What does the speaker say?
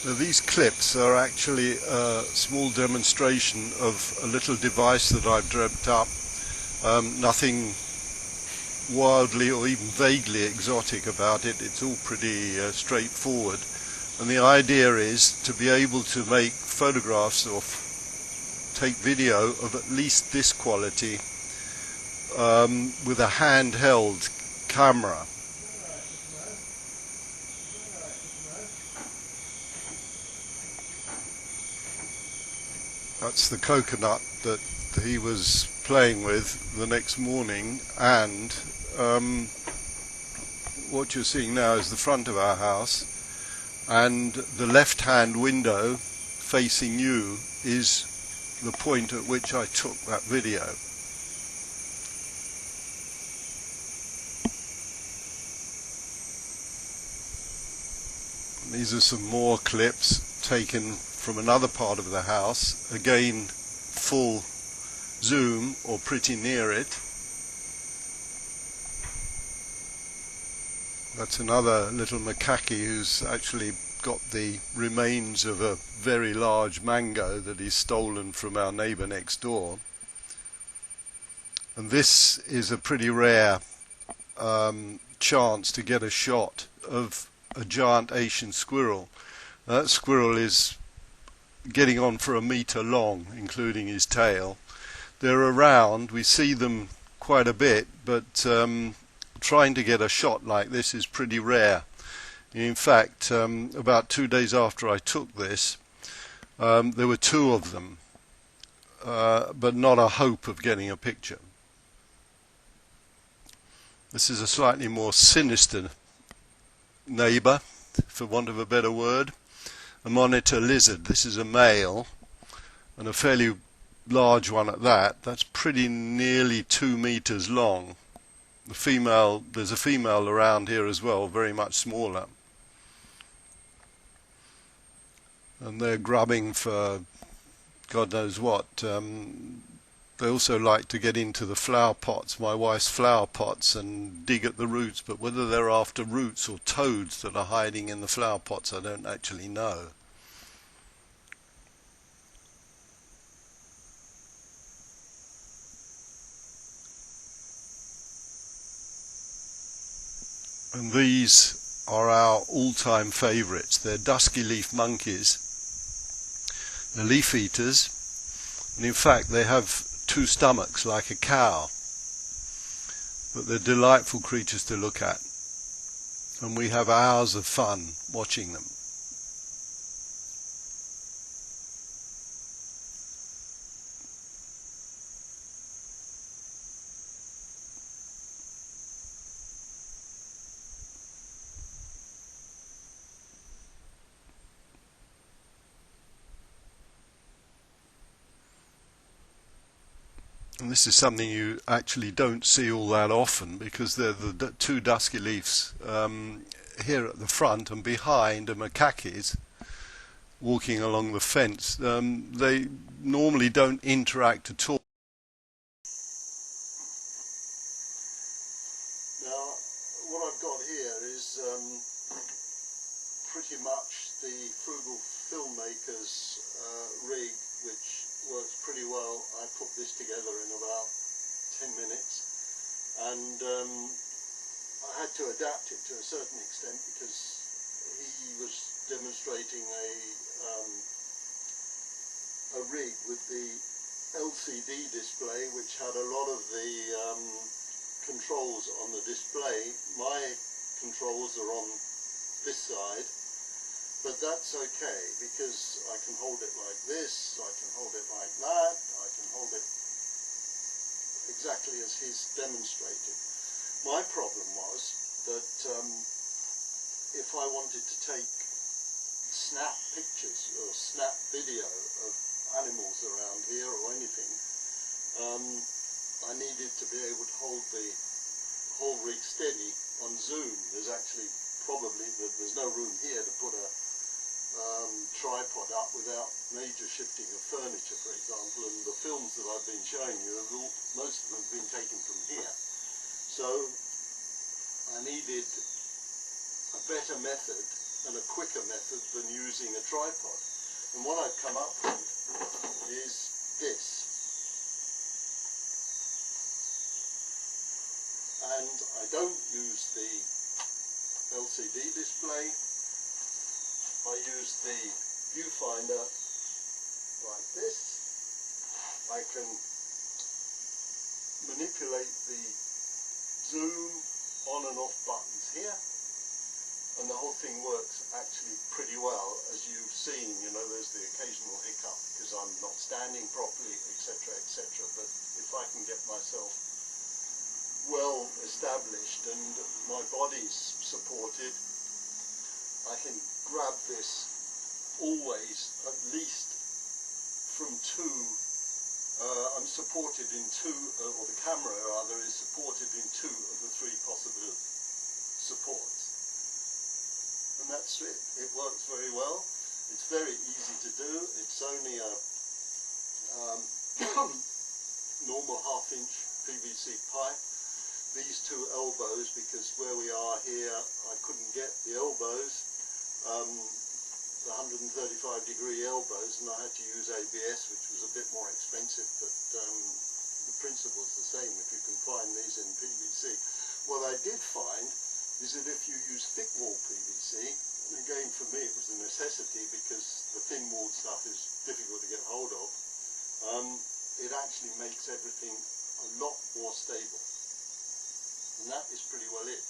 Now, these clips are actually a small demonstration of a little device that I've dreamt up. Nothing wildly or even vaguely exotic about it. It's all pretty straightforward. And the idea is to be able to make photographs or take video of at least this quality with a handheld camera. That's the coconut that he was playing with the next morning, and what you're seeing now is the front of our house, and the left-hand window facing you is the point at which I took that video. These are some more clips taken from another part of the house, again full zoom or pretty near it. That's another little macaque who's actually got the remains of a very large mango that he's stolen from our neighbour next door. And this is a pretty rare chance to get a shot of a giant Asian squirrel. That squirrel is getting on for 1 meter long, including his tail. They're around, we see them quite a bit, but trying to get a shot like this is pretty rare. In fact, about 2 days after I took this, there were 2 of them, but not a hope of getting a picture. This is a slightly more sinister neighbour, for want of a better word. A monitor lizard. This is a male, and a fairly large one at that. That's pretty nearly 2 meters long. The female, there's a female around here as well, very much smaller. And they're grubbing for God knows what. They also like to get into the flower pots, my wife's flower pots, and dig at the roots, but whether they're after roots or toads that are hiding in the flower pots, I don't actually know. And these are our all-time favourites. They're dusky leaf monkeys. They're leaf eaters, and in fact they have 2 stomachs like a cow, but they're delightful creatures to look at, and we have hours of fun watching them. And this is something you actually don't see all that often, because they're the 2 dusky leaves here at the front, and behind are macaques walking along the fence. They normally don't interact at all. Now, what I've got here is pretty much the frugal filmmaker's rig, which works pretty well. I put this together in about 10 minutes, and I had to adapt it to a certain extent because he was demonstrating a rig with the LCD display, which had a lot of the controls on the display. My controls are on this side, but that's okay, because I can hold it like this, I can hold it like that, I can hold it exactly as he's demonstrated. My problem was that if I wanted to take snap pictures or snap video of animals around here or anything, I needed to be able to hold the whole rig steady on zoom. There's actually there's no room here to put a tripod up without major shifting of furniture, for example, and the films that I've been showing you, most of them have been taken from here. So I needed a better method and a quicker method than using a tripod. And what I've come up with is this. And I don't use the LCD display, I use the viewfinder like this. I can manipulate the zoom on and off buttons here, and the whole thing works actually pretty well. As you've seen, you know, there's the occasional hiccup because I'm not standing properly, etc., etc. But if I can get myself well established and my body's supported, I can grab this always at least from two. I'm supported in two, or the camera rather is supported in two of the three possible supports. And that's it. It works very well. It's very easy to do. It's only a normal half-inch PVC pipe. These two elbows, because where we are here I couldn't get the elbows, the 135-degree elbows, and I had to use ABS, which was a bit more expensive, but the principle's the same if you can find these in PVC. What I did find is that if you use thick wall PVC, and again for me it was a necessity because the thin walled stuff is difficult to get hold of, it actually makes everything a lot more stable. And that is pretty well it.